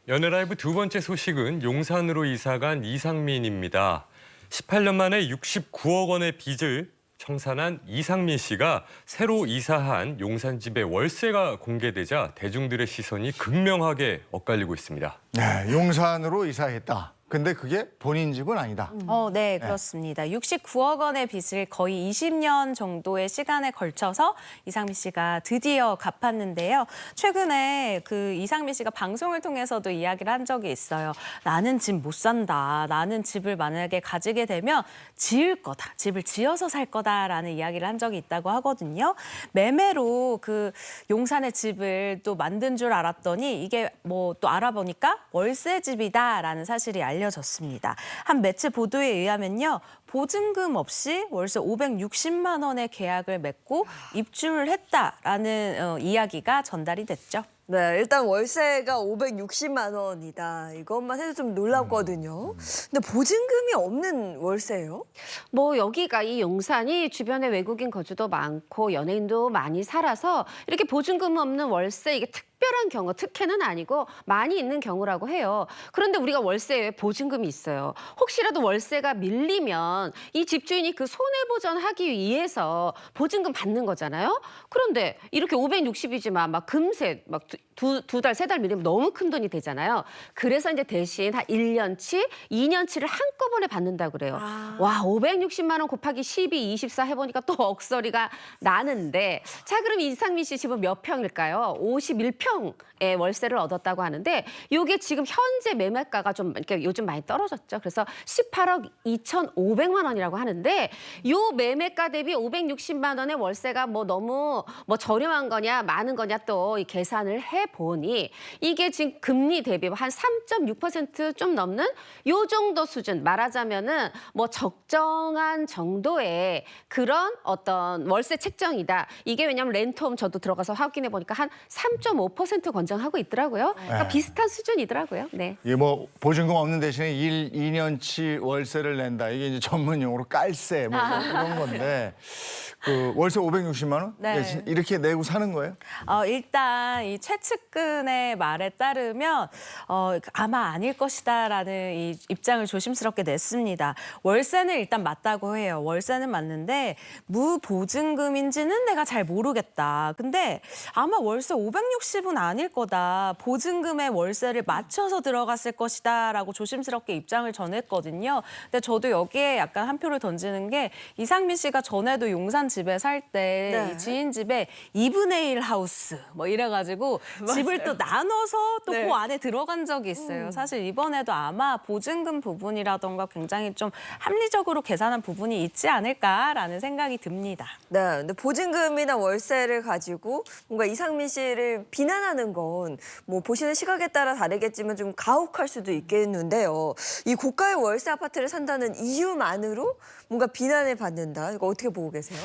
연예라이브 두 번째 소식은 용산으로 이사간 이상민입니다. 18년 만에 69억 원의 빚을 청산한 이상민 씨가 새로 이사한 용산 집의 월세가 공개되자 대중들의 시선이 극명하게 엇갈리고 있습니다. 네, 용산으로 이사했다. 근데 그게 본인 집은 아니다. 네, 그렇습니다. 69억 원의 빚을 거의 20년 정도의 시간에 걸쳐서 이상민 씨가 드디어 갚았는데요. 최근에 그 이상민 씨가 방송을 통해서도 이야기를 한 적이 있어요. 나는 집 못 산다. 나는 집을 만약에 가지게 되면 지을 거다. 집을 지어서 살 거다라는 이야기를 한 적이 있다고 하거든요. 매매로 그 용산의 집을 또 만든 줄 알았더니 이게 뭐 또 알아보니까 월세 집이다라는 사실이 알려졌습니다. 한 매체 보도에 의하면요. 보증금 없이 월세 560만 원의 계약을 맺고 입주를 했다라는 이야기가 전달이 됐죠. 네, 일단 월세가 560만 원이다. 이것만 해도 좀 놀랍거든요. 근데 보증금이 없는 월세예요? 뭐 여기가 이 용산이 주변에 외국인 거주도 많고 연예인도 많이 살아서 이렇게 보증금 없는 월세 이게 특별한 경우, 특혜는 아니고 많이 있는 경우라고 해요. 그런데 우리가 월세에 보증금이 있어요. 혹시라도 월세가 밀리면 이 집주인이 그 손해보전하기 위해서 보증금 받는 거잖아요. 그런데 이렇게 560이지만 막 금세 막 두 달, 세 달 밀리면 너무 큰 돈이 되잖아요. 그래서 이제 대신 한 1년치, 2년치를 한꺼번에 받는다 그래요. 와, 560만 원 곱하기 12, 24 해보니까 또 억소리가 나는데 자, 그럼 이상민 씨 집은 몇 평일까요? 51평의 월세를 얻었다고 하는데 이게 지금 현재 매매가가 좀 이렇게 요즘 많이 떨어졌죠. 그래서 18억 2,500만 원이라고 하는데 요 매매가 대비 560만 원의 월세가 뭐 너무 뭐 저렴한 거냐 많은 거냐 또 이 계산을 해보니 이게 지금 금리 대비 한 3.6% 좀 넘는 요 정도 수준 말하자면은 뭐 적정한 정도의 그런 어떤 월세 책정이다. 이게 왜냐하면 렌트홈 저도 들어가서 확인해 보니까 한 3.5% 권장하고 있더라고요. 그러니까 네. 비슷한 수준이더라고요. 네. 이게 뭐 보증금 없는 대신에 2년치 월세를 낸다. 이게 이제 전문 용어로 깔세 뭐 이런 건데 그 월세 560만 원? 네. 이렇게 내고 사는 거예요? 일단 이 최측근의 말에 따르면 아마 아닐 것이다라는 이 입장을 조심스럽게 냈습니다. 월세는 일단 맞다고 해요. 월세는 맞는데 무보증금인지는 내가 잘 모르겠다. 근데 아마 월세 560은 아닐 거다. 보증금의 월세를 맞춰서 들어갔을 것이다라고 조심스럽게 입장을 전했거든요. 근데 저도 여기에 약간 한 표를 던지는 게 이상민 씨가 전에도 용산 집에 살 때 네. 이 지인 집에 2분의 1 하우스 뭐 이래가지고 집을 또 나눠서 또 그 네. 안에 들어간 적이 있어요. 사실 이번에도 아마 보증금 부분이라던가 굉장히 좀 합리적으로 계산한 부분이 있지 않을까라는 생각이 듭니다. 네, 근데 보증금이나 월세를 가지고 뭔가 이상민 씨를 비난하는 건 뭐 보시는 시각에 따라 다르겠지만 좀 가혹할 수도 있겠는데요. 이 고가의 월세 아파트를 산다는 이유만으로 뭔가 비난을 받는다. 이거 어떻게 보고 계세요?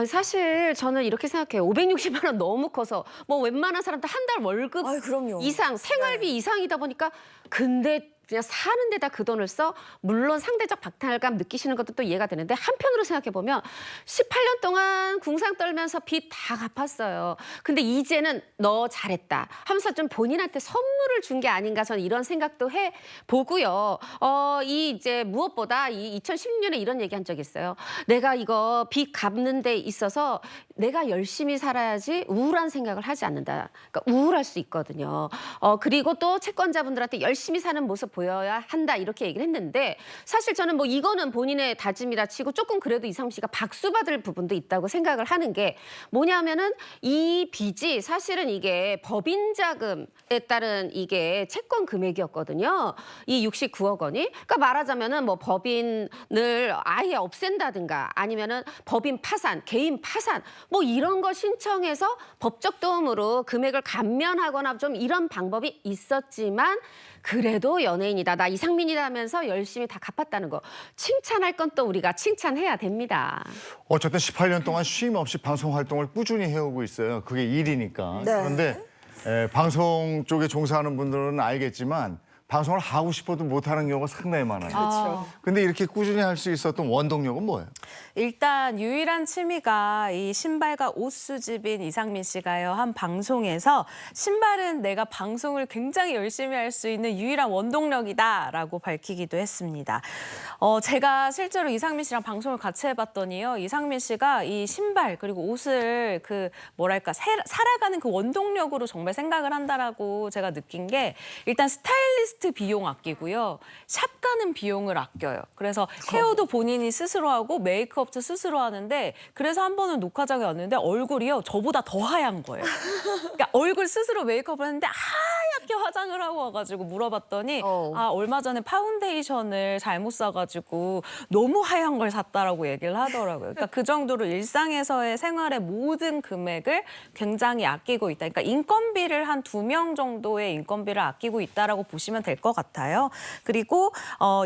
사실 저는 이렇게 생각해요. 560만 원 너무 커서 뭐 웬만한 사람들 한 달 월급 그럼요. 이상, 생활비 이상이다 보니까 근데 그냥 사는 데다 그 돈을 써? 물론 상대적 박탈감 느끼시는 것도 또 이해가 되는데 한편으로 생각해보면 18년 동안 궁상 떨면서 빚 다 갚았어요. 근데 이제는 너 잘했다 하면서 좀 본인한테 선물을 준 게 아닌가 저는 이런 생각도 해보고요. 이제 무엇보다 이 2016년에 이런 얘기 한 적이 있어요. 내가 이거 빚 갚는 데 있어서 내가 열심히 살아야지 우울한 생각을 하지 않는다. 그러니까 우울할 수 있거든요. 그리고 또 채권자분들한테 열심히 사는 모습 보여야 한다 이렇게 얘기를 했는데 사실 저는 뭐 이거는 본인의 다짐이라 치고 조금 그래도 이상민 씨가 박수 받을 부분도 있다고 생각을 하는 게 뭐냐면은 이 빚이 사실은 이게 법인 자금에 따른 이게 채권 금액이었거든요. 이 69억 원이. 그러니까 말하자면은 뭐 법인을 아예 없앤다든가 아니면은 법인 파산, 개인 파산 뭐 이런 거 신청해서 법적 도움으로 금액을 감면하거나 좀 이런 방법이 있었지만 그래도 연예인이다. 나 이상민이다 하면서 열심히 다 갚았다는 거. 칭찬할 건 또 우리가 칭찬해야 됩니다. 어쨌든 18년 동안 쉼 없이 방송 활동을 꾸준히 해오고 있어요. 그게 일이니까. 네. 그런데 방송 쪽에 종사하는 분들은 알겠지만 방송을 하고 싶어도 못하는 경우가 상당히 많아요. 그렇죠. 근데 이렇게 꾸준히 할 수 있었던 원동력은 뭐예요? 일단 유일한 취미가 이 신발과 옷 수집인 이상민 씨가요. 한 방송에서 신발은 내가 방송을 굉장히 열심히 할 수 있는 유일한 원동력이다라고 밝히기도 했습니다. 제가 실제로 이상민 씨랑 방송을 같이 해봤더니요. 이상민 씨가 이 신발 그리고 옷을 살아가는 그 원동력으로 정말 생각을 한다라고 제가 느낀 게 일단 스타일리스트 비용 아끼고요. 샵 가는 비용을 아껴요. 그래서 헤어도 본인이 스스로 하고 메이크업도 스스로 하는데 그래서 한 번은 녹화장에 왔는데 얼굴이요. 저보다 더 하얀 거예요. 그러니까 얼굴 스스로 메이크업을 했는데 하얗게 화장을 하고 와가지고 물어봤더니 얼마 전에 파운데이션을 잘못 사가지고 너무 하얀 걸 샀다라고 얘기를 하더라고요. 그러니까 그 정도로 일상에서의 생활의 모든 금액을 굉장히 아끼고 있다. 그러니까 인건비를 한 2명 정도의 인건비를 아끼고 있다라고 보시면 될 것 같아요. 그리고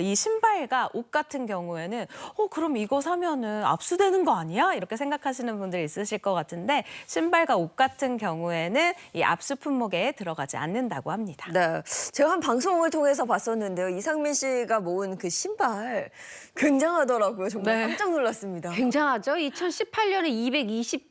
이 신발과 옷 같은 경우에는 그럼 이거 사면은 압수되는 거 아니야? 이렇게 생각하시는 분들이 있으실 것 같은데 신발과 옷 같은 경우에는 이 압수 품목에 들어가지 않는다고 합니다. 네, 제가 한 방송을 통해서 봤었는데요. 이상민 씨가 모은 그 신발 굉장하더라고요. 정말 네. 깜짝 놀랐습니다. 굉장하죠. 2018년에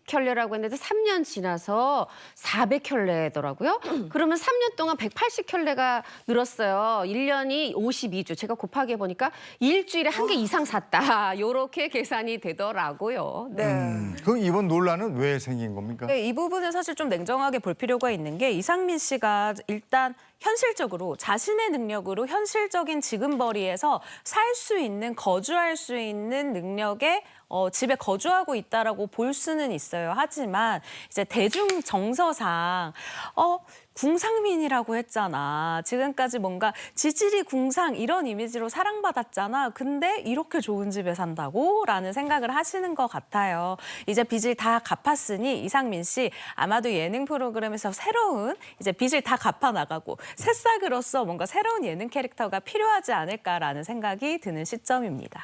220켤레라고 했는데 3년 지나서 400켤레더라고요. 그러면 3년 동안 180켤레가 늘었어요. 1년이 52주. 제가 곱하기 해보니까 일주일에 한 개 이상 샀다. 요렇게 계산이 되더라고요. 네. 그럼 이번 논란은 왜 생긴 겁니까? 네, 이 부분은 사실 좀 냉정하게 볼 필요가 있는 게 이상민 씨가 일단 현실적으로 자신의 능력으로 현실적인 지금거리에서 살 수 있는 거주할 수 있는 능력에 집에 거주하고 있다라고 볼 수는 있어요. 하지만 이제 대중 정서상 궁상민이라고 했잖아. 지금까지 뭔가 지질이 궁상 이런 이미지로 사랑받았잖아. 근데 이렇게 좋은 집에 산다고? 라는 생각을 하시는 것 같아요. 이제 빚을 다 갚았으니 이상민 씨 아마도 예능 프로그램에서 새로운 이제 빚을 다 갚아 나가고 새싹으로서 뭔가 새로운 예능 캐릭터가 필요하지 않을까라는 생각이 드는 시점입니다.